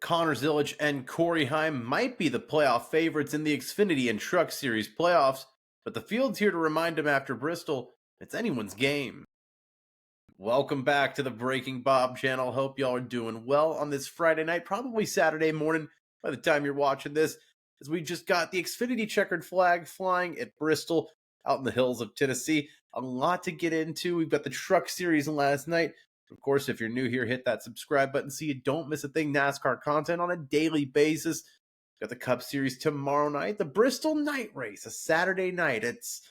Connor Zilic and Corey Heim might be the playoff favorites in the Xfinity and Truck Series playoffs, but the field's here to remind them after Bristol, it's anyone's game. Welcome back to the Breaking Bob channel. Hope y'all are doing well on this Friday night, probably Saturday morning by the time you're watching this, as we just got the Xfinity checkered flag flying at Bristol out in the hills of Tennessee. A lot to get into. We've got the Truck Series last night. Of course, if you're new here, hit that subscribe button so you don't miss a thing. NASCAR content on a daily basis. Got the Cup Series tomorrow night. The Bristol night race, a Saturday night. It's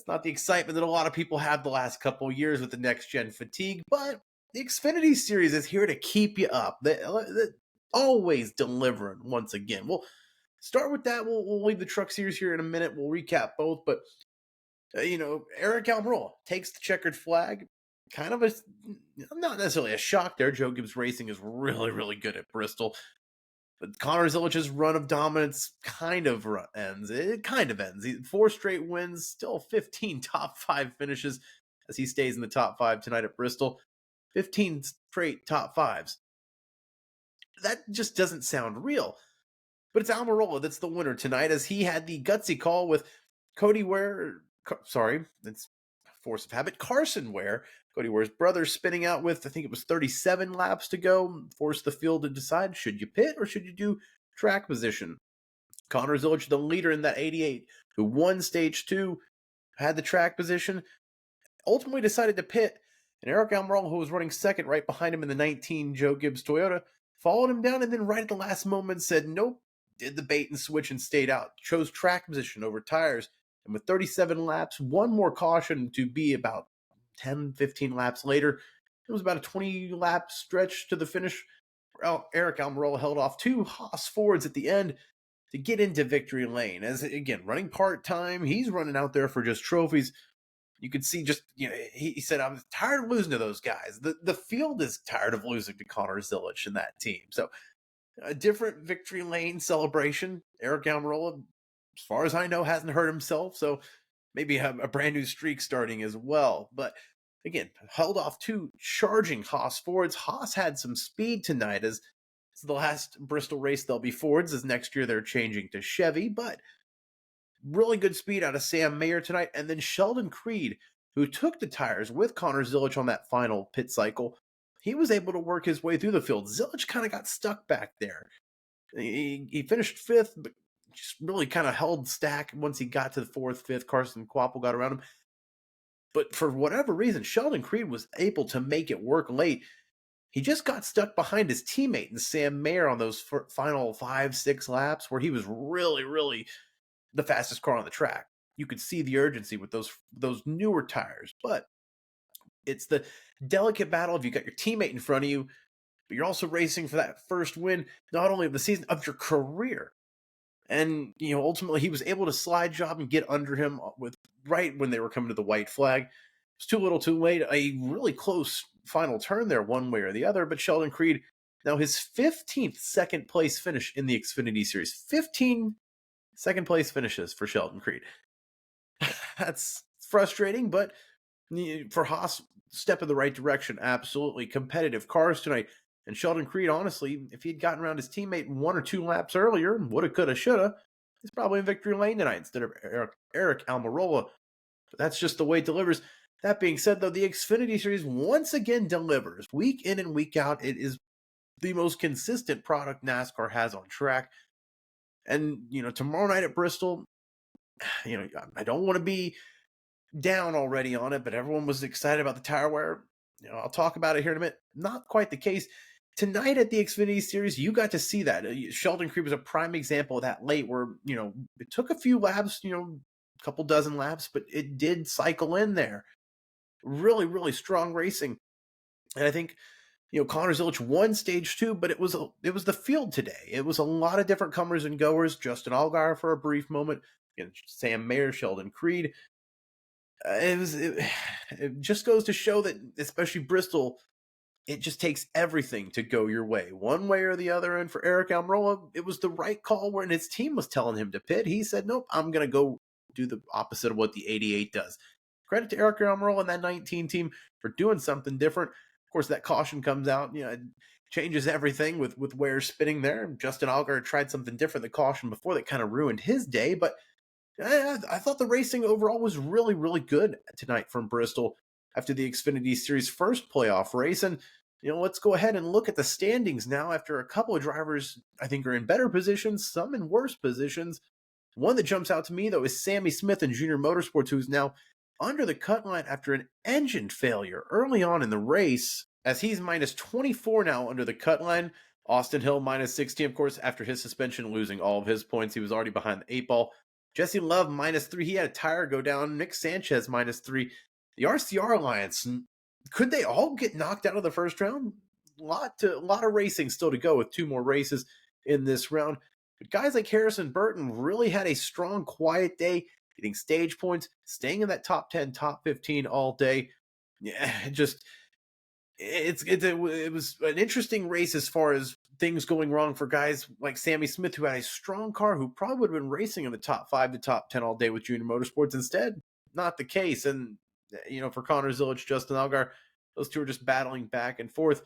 not the excitement that a lot of people had the last couple of years with the next-gen fatigue, but the Xfinity Series is here to keep you up. They're always delivering once again. We'll start with that. We'll leave the Truck Series here in a minute. We'll recap both, but Aric Almirola takes the checkered flag. Kind of not necessarily a shock there. Joe Gibbs Racing is really, really good at Bristol. But Connor Zilic's run of dominance kind of ends. It kind of ends. 4 straight wins, still 15 top 5 finishes as he stays in the top 5 tonight at Bristol. 15 straight top 5s. That just doesn't sound real. But it's Almirola that's the winner tonight, as he had the gutsy call with Cody Ware. Sorry, it's force of habit. Carson Ware, Cody Ware's brother, spinning out with, I think it was 37 laps to go, forced the field to decide, should you pit or should you do track position? Connor Zilic, the leader in that 88, who won stage 2, had the track position, ultimately decided to pit, and Aric Almirola, who was running second right behind him in the 19 Joe Gibbs Toyota, followed him down and then right at the last moment said nope, did the bait and switch and stayed out, chose track position over tires. And with 37 laps, one more caution to be about 10, 15 laps later, it was about a 20-lap stretch to the finish. Aric Almirola held off 2 Haas Fords at the end to get into victory lane. As, again, running part-time, he's running out there for just trophies. You could see just, he said, I'm tired of losing to those guys. The field is tired of losing to Connor Zilic and that team. So, a different victory lane celebration. Aric Almirola, as far as I know, hasn't hurt himself, so maybe a brand new streak starting as well. But again, held off 2 charging Haas Fords. Haas had some speed tonight, as it's the last Bristol race they'll be Fords, as next year they're changing to Chevy. But really good speed out of Sam Mayer tonight. And then Sheldon Creed, who took the tires with Connor Zilic on that final pit cycle, he was able to work his way through the field. Zilic kind of got stuck back there. He finished 5th, but just really kind of held stack once he got to the 4th, 5th. Carson Quapple got around him. But for whatever reason, Sheldon Creed was able to make it work late. He just got stuck behind his teammate and Sam Mayer on those final 5, 6 laps, where he was really, really the fastest car on the track. You could see the urgency with those newer tires. But it's the delicate battle of you got your teammate in front of you, but you're also racing for that first win, not only of the season, of your career. And, ultimately he was able to slide job and get under him with right when they were coming to the white flag. It was too little too late. A really close final turn there, one way or the other. But Sheldon Creed, now his 15th second place finish in the Xfinity Series. 15 second place finishes for Sheldon Creed. That's frustrating, but for Haas, step in the right direction. Absolutely competitive cars tonight. And Sheldon Creed, honestly, if he'd gotten around his teammate 1 or 2 laps earlier, woulda, coulda, shoulda, he's probably in victory lane tonight instead of Aric Almirola. But that's just the way it delivers. That being said, though, the Xfinity Series once again delivers. Week in and week out, it is the most consistent product NASCAR has on track. And, tomorrow night at Bristol, I don't want to be down already on it, but everyone was excited about the tire wear. I'll talk about it here in a minute. Not quite the case. Tonight at the Xfinity Series, you got to see that. Sheldon Creed was a prime example of that late, where, it took a few laps, a couple dozen laps, but it did cycle in there. Really, really strong racing. And I think, Connor Zilic won stage 2, but it was the field today. It was a lot of different comers and goers. Justin Allgaier for a brief moment. Sam Mayer, Sheldon Creed. It just goes to show that, especially Bristol, it just takes everything to go your way, one way or the other. And for Aric Almirola, it was the right call when his team was telling him to pit. He said, nope, I'm going to go do the opposite of what the 88 does. Credit to Aric Almirola and that 19 team for doing something different. Of course, that caution comes out. changes everything with Ware spinning there. Justin Allgaier tried something different, the caution before, that kind of ruined his day, but I thought the racing overall was really, really good tonight from Bristol after the Xfinity Series first playoff race. And, let's go ahead and look at the standings now after a couple of drivers I think are in better positions, some in worse positions. One that jumps out to me, though, is Sammy Smith in Junior Motorsports, who's now under the cut line after an engine failure early on in the race, as he's minus 24 now under the cut line. Austin Hill minus 16, of course, after his suspension, losing all of his points. He was already behind the 8-ball. Jesse Love minus 3. He had a tire go down. Nick Sanchez minus 3. The RCR Alliance, could they all get knocked out of the first round? A lot of racing still to go with 2 more races in this round. But guys like Harrison Burton really had a strong, quiet day, getting stage points, staying in that top 10, top 15 all day. Yeah, it was an interesting race as far as things going wrong for guys like Sammy Smith, who had a strong car, who probably would have been racing in the top 5 to top 10 all day with Junior Motorsports. Instead, not the case. And, for Connor Zilic, Justin Allgaier, those two are just battling back and forth.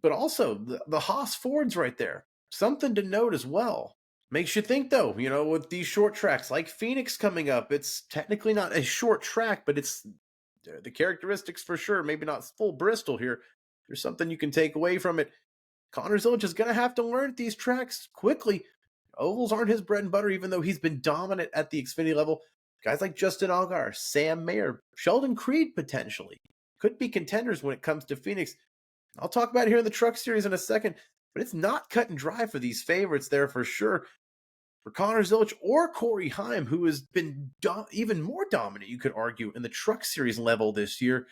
But also, the Haas Fords right there, something to note as well. Makes you think, though, with these short tracks like Phoenix coming up, it's technically not a short track, but it's the characteristics for sure. Maybe not full Bristol here. There's something you can take away from it. Connor Zilic is going to have to learn at these tracks quickly. Ovals aren't his bread and butter, even though he's been dominant at the Xfinity level. Guys like Justin Allgaier, Sam Mayer, Sheldon Creed potentially could be contenders when it comes to Phoenix. I'll talk about it here in the Truck Series in a second, but it's not cut and dry for these favorites there for sure. For Connor Zilic or Corey Heim, who has been even more dominant, you could argue, in the Truck Series level this year.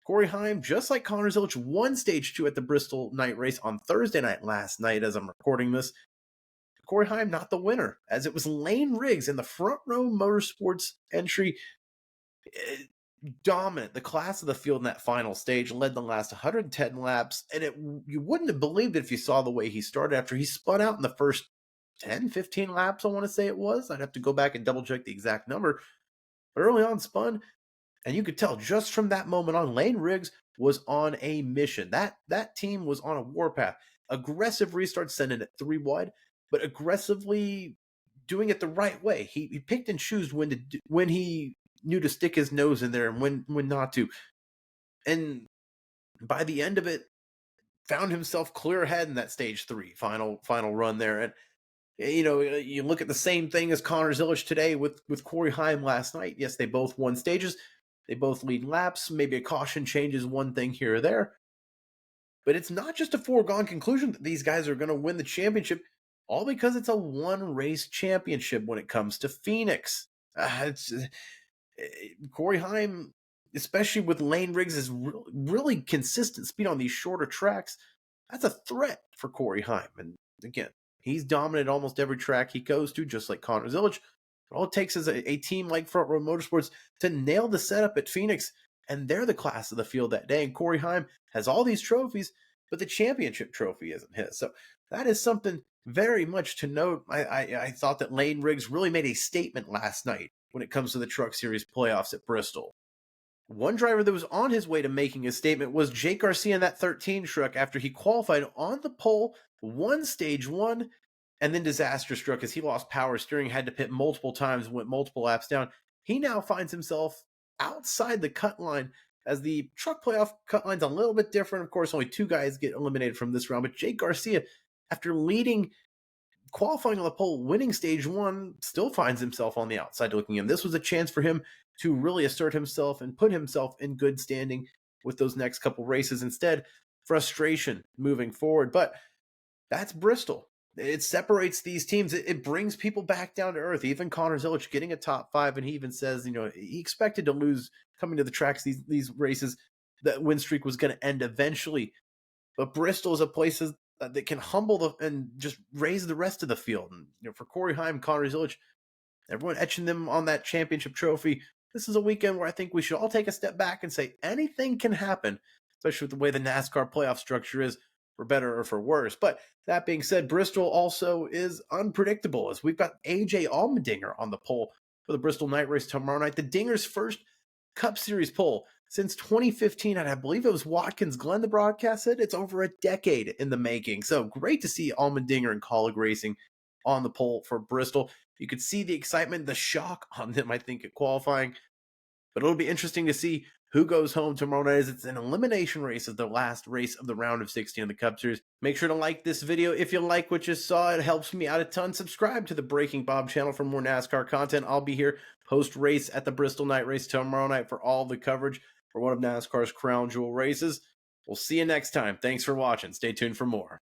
Corey Heim, just like Connor Zilic, won Stage 2 at the Bristol night race on Thursday night last night as I'm recording this. Corey Heim not the winner, as it was Lane Riggs in the Front Row Motorsports entry. Dominant, the class of the field in that final stage, led the last 110 laps, and you wouldn't have believed it if you saw the way he started after he spun out in the first 10, 15 laps, I want to say it was. I'd have to go back and double check the exact number. But early on spun, and you could tell just from that moment on, Lane Riggs was on a mission. That team was on a warpath. Aggressive restart, sending it 3 wide, but aggressively doing it the right way. He picked and chose when he knew to stick his nose in there and when not to. And by the end of it, found himself clear ahead in that Stage 3 final run there. And you look at the same thing as Connor Zilic today with Corey Heim last night. Yes, they both won stages. They both lead laps. Maybe a caution changes one thing here or there. But it's not just a foregone conclusion that these guys are going to win the championship, all because it's a one-race championship when it comes to Phoenix. Corey Heim, especially with Lane Riggs' really consistent speed on these shorter tracks, that's a threat for Corey Heim. And again, he's dominant almost every track he goes to, just like Connor Zilic. All it takes is a team like Front Row Motorsports to nail the setup at Phoenix, and they're the class of the field that day. And Corey Heim has all these trophies, but the championship trophy isn't his. So that is something very much to note. I thought that Lane Riggs really made a statement last night when it comes to the Truck Series playoffs at Bristol. One driver that was on his way to making a statement was Jake Garcia in that 13 truck after he qualified on the pole, won Stage 1, and then disaster struck as he lost power steering, had to pit multiple times, went multiple laps down. He now finds himself outside the cut line, as the truck playoff cut line's a little bit different. Of course, only 2 guys get eliminated from this round, but Jake Garcia, after qualifying on the pole, winning Stage 1, still finds himself on the outside looking in. This was a chance for him to really assert himself and put himself in good standing with those next couple races. Instead, frustration moving forward. But that's Bristol. It separates these teams. It brings people back down to earth. Even Connor Zilic getting a top 5, and he even says, he expected to lose coming to the tracks, these races. That win streak was going to end eventually. But Bristol is a place that can humble and just raise the rest of the field. And for Corey Heim, Connor Zilic, everyone etching them on that championship trophy. This is a weekend where I think we should all take a step back and say anything can happen, especially with the way the NASCAR playoff structure is, for better or for worse. But that being said, Bristol also is unpredictable, as we've got AJ Allmendinger on the pole for the Bristol night race tomorrow night. The Dinger's first Cup Series pole since 2015, and I believe it was Watkins Glen, the broadcast said it's over a decade in the making. So great to see Allmendinger and Colleague Racing on the pole for Bristol. You could see the excitement, the shock on them, I think, at qualifying. But it'll be interesting to see who goes home tomorrow night, as it's an elimination race of the last race of the round of 16 of the Cup Series. Make sure to like this video if you like what you saw. It helps me out a ton. Subscribe to the Breaking Bob channel for more NASCAR content. I'll be here post-race at the Bristol night race tomorrow night for all the coverage for one of NASCAR's crown jewel races. We'll see you next time. Thanks for watching. Stay tuned for more.